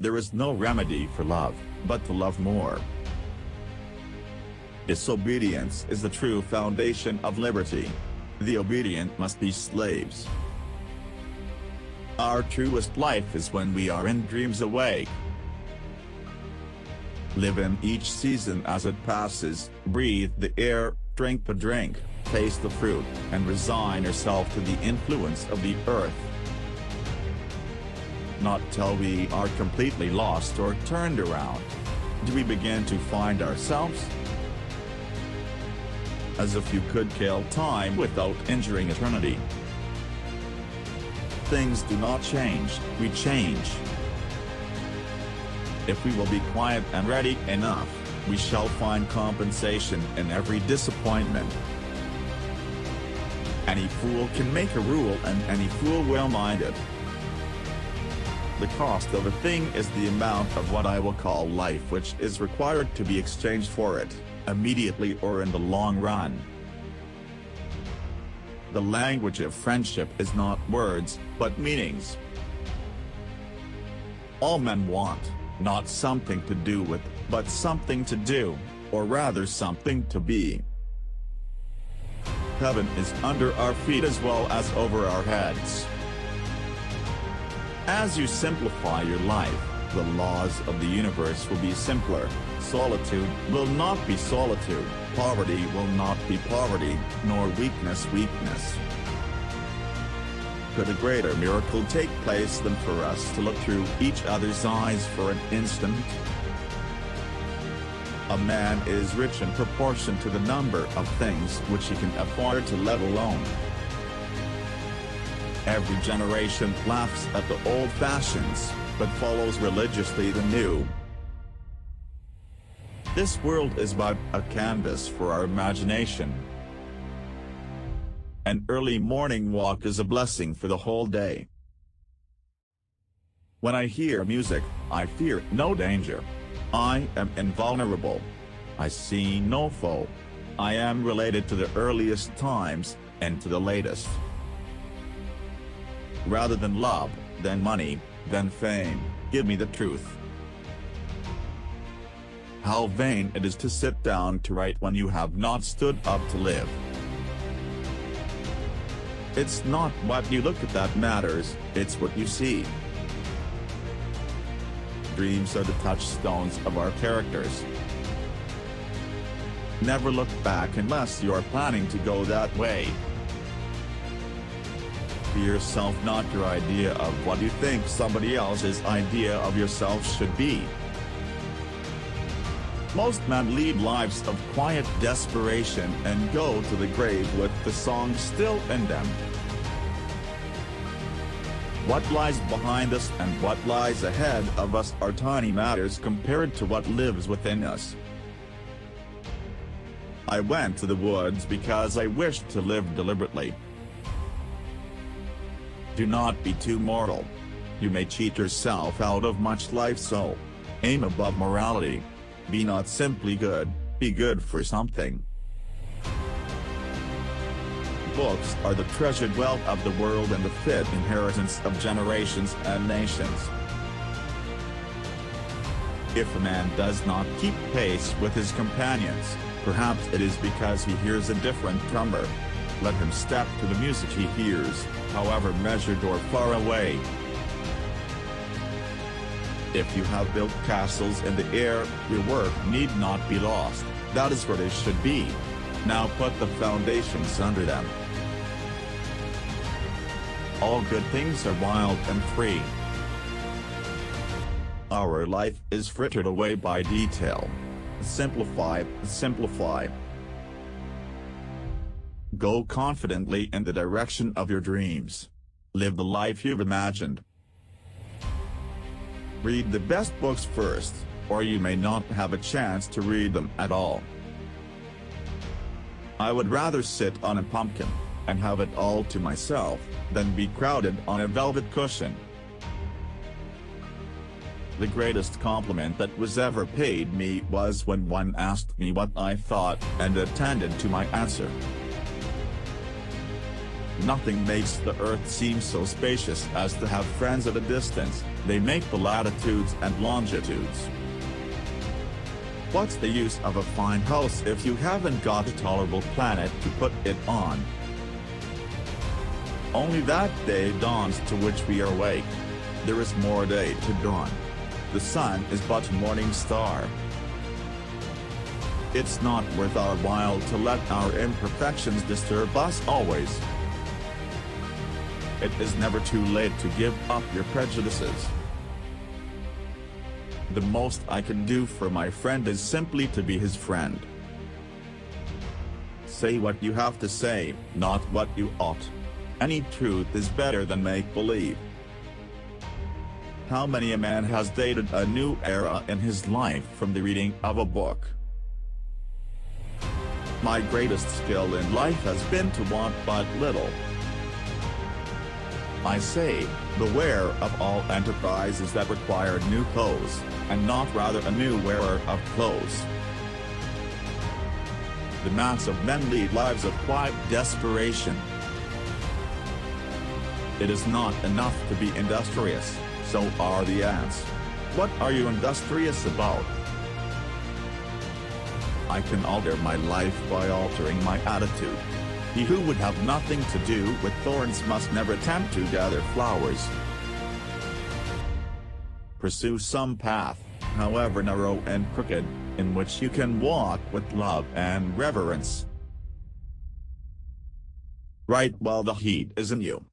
There is no remedy for love, but to love more. Disobedience is the true foundation of liberty. The obedient must be slaves. Our truest life is when we are in dreams awake. Live in each season as it passes, breathe the air, drink the drink, taste the fruit, and resign yourself to the influence of the earth. Not till we are completely lost or turned around do we begin to find ourselves. As if you could kill time without injuring eternity. Things do not change, we change. If we will be quiet and ready enough, we shall find compensation in every disappointment. Any fool can make a rule and any fool will mind it. The cost of a thing is the amount of what I will call life which is required to be exchanged for it, immediately or in the long run. The language of friendship is not words, but meanings. All men want, not something to do with, but something to do, or rather something to be. Heaven is under our feet as well as over our heads. As you simplify your life, the laws of the universe will be simpler. Solitude will not be solitude, poverty will not be poverty, nor weakness weakness. Could a greater miracle take place than for us to look through each other's eyes for an instant? A man is rich in proportion to the number of things which he can afford to let alone. Every generation laughs at the old fashions, but follows religiously the new. This world is but a canvas for our imagination. An early morning walk is a blessing for the whole day. When I hear music, I fear no danger. I am invulnerable. I see no foe. I am related to the earliest times, and to the latest. Rather than love, than money, than fame, give me the truth. How vain it is to sit down to write when you have not stood up to live. It's not what you look at that matters, it's what you see. Dreams are the touchstones of our characters. Never look back unless you are planning to go that way. Be yourself, not your idea of what you think somebody else's idea of yourself should be. Most men lead lives of quiet desperation and go to the grave with the song still in them. What lies behind us and what lies ahead of us are tiny matters compared to what lives within us. I went to the woods because I wished to live deliberately. Do not be too mortal. You may cheat yourself out of much life, so aim above morality. Be not simply good, be good for something. Books are the treasured wealth of the world and the fit inheritance of generations and nations. If a man does not keep pace with his companions, perhaps it is because he hears a different drummer. Let him step to the music he hears, however measured or far away. If you have built castles in the air, your work need not be lost, that is where they should be. Now put the foundations under them. All good things are wild and free. Our life is frittered away by detail. Simplify, simplify. Go confidently in the direction of your dreams. Live the life you've imagined. Read the best books first, or you may not have a chance to read them at all. I would rather sit on a pumpkin and have it all to myself than be crowded on a velvet cushion. The greatest compliment that was ever paid me was when one asked me what I thought and attended to my answer. Nothing makes the earth seem so spacious as to have friends at a distance. They make the latitudes and longitudes. What's the use of a fine house if you haven't got a tolerable planet to put it on? Only that day dawns to which we are awake. There is more day to dawn. The sun is but a morning star. It's not worth our while to let our imperfections disturb us always. It is never too late to give up your prejudices. The most I can do for my friend is simply to be his friend. Say what you have to say, not what you ought. Any truth is better than make-believe. How many a man has dated a new era in his life from the reading of a book? My greatest skill in life has been to want but little. I say, beware of all enterprises that require new clothes, and not rather a new wearer of clothes. The mass of men lead lives of quiet desperation. It is not enough to be industrious, so are the ants. What are you industrious about? I can alter my life by altering my attitude. He who would have nothing to do with thorns must never attempt to gather flowers. Pursue some path, however narrow and crooked, in which you can walk with love and reverence. Write while the heat is in you.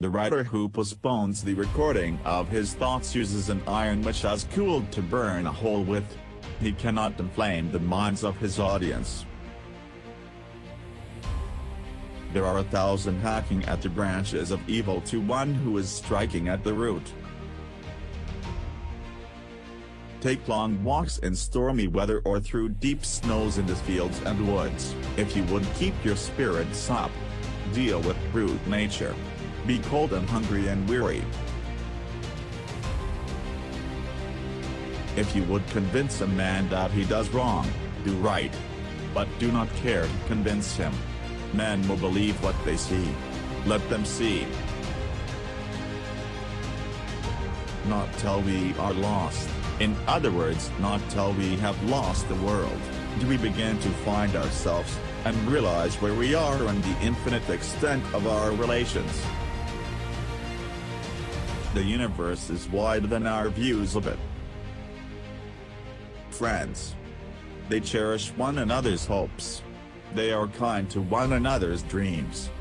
The writer who postpones the recording of his thoughts uses an iron which has cooled to burn a hole with. He cannot inflame the minds of his audience. There are 1,000 hacking at the branches of evil to one who is striking at the root. Take long walks in stormy weather or through deep snows in the fields and woods, if you would keep your spirits up. Deal with brute nature. Be cold and hungry and weary. If you would convince a man that he does wrong, do right. But do not care to convince him. Men will believe what they see. Let them see. Not till we are lost, in other words, not till we have lost the world, do we begin to find ourselves, and realize where we are and the infinite extent of our relations. The universe is wider than our views of it. Friends. They cherish one another's hopes. They are kind to one another's dreams.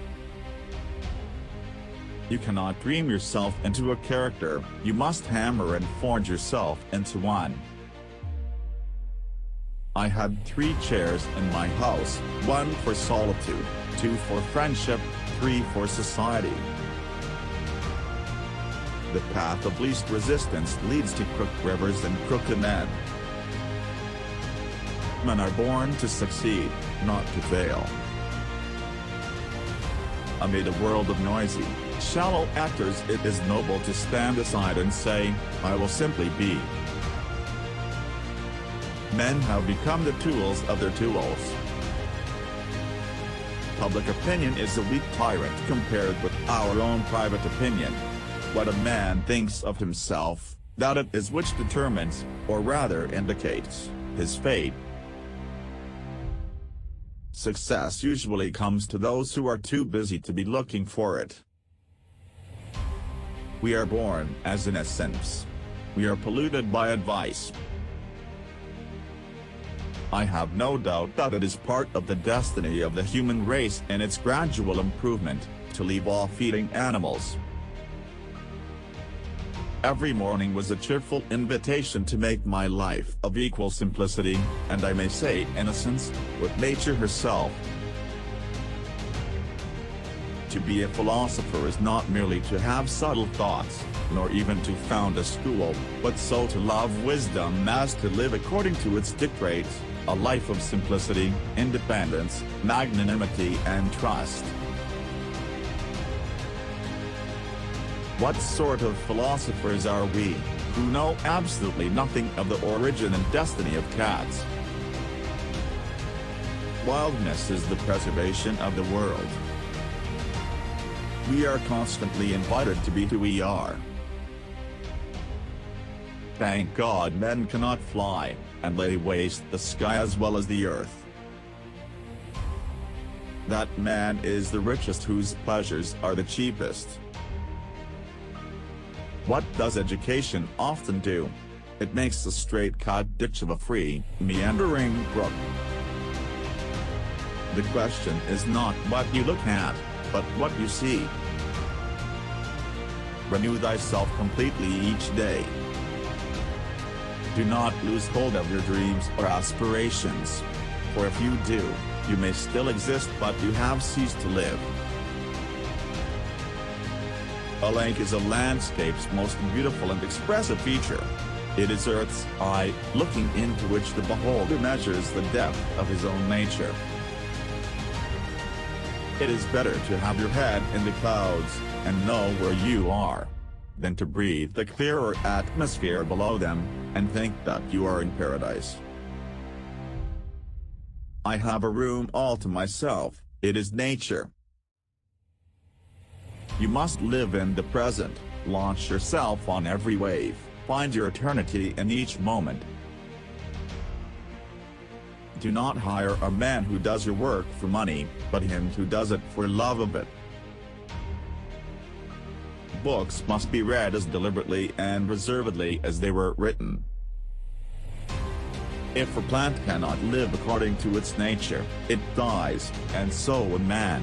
You cannot dream yourself into a character, you must hammer and forge yourself into one. I had 3 chairs in my house, 1 for solitude, 2 for friendship, 3 for society. The path of least resistance leads to crooked rivers and crooked men. Men are born to succeed, not to fail. Amid a world of noisy, shallow actors, it is noble to stand aside and say, I will simply be. Men have become the tools of their tools. Public opinion is a weak tyrant compared with our own private opinion. What a man thinks of himself, that it is which determines, or rather indicates, his fate. Success usually comes to those who are too busy to be looking for it. We are born as innocents. We are polluted by advice. I have no doubt that it is part of the destiny of the human race in its gradual improvement, to leave off feeding animals. Every morning was a cheerful invitation to make my life of equal simplicity, and I may say innocence, with nature herself. To be a philosopher is not merely to have subtle thoughts, nor even to found a school, but so to love wisdom as to live according to its dictates, a life of simplicity, independence, magnanimity and trust. What sort of philosophers are we, who know absolutely nothing of the origin and destiny of cats? Wildness is the preservation of the world. We are constantly invited to be who we are. Thank God men cannot fly, and lay waste the sky as well as the earth. That man is the richest whose pleasures are the cheapest. What does education often do? It makes the straight-cut ditch of a free, meandering brook. The question is not what you look at, but what you see. Renew thyself completely each day. Do not lose hold of your dreams or aspirations, for if you do, you may still exist but you have ceased to live. A lake is a landscape's most beautiful and expressive feature. It is Earth's eye, looking into which the beholder measures the depth of his own nature. It is better to have your head in the clouds, and know where you are, than to breathe the clearer atmosphere below them, and think that you are in paradise. I have a room all to myself, it is nature. You must live in the present, launch yourself on every wave, find your eternity in each moment. Do not hire a man who does your work for money, but him who does it for love of it. Books must be read as deliberately and reservedly as they were written. If a plant cannot live according to its nature, it dies, and so would man.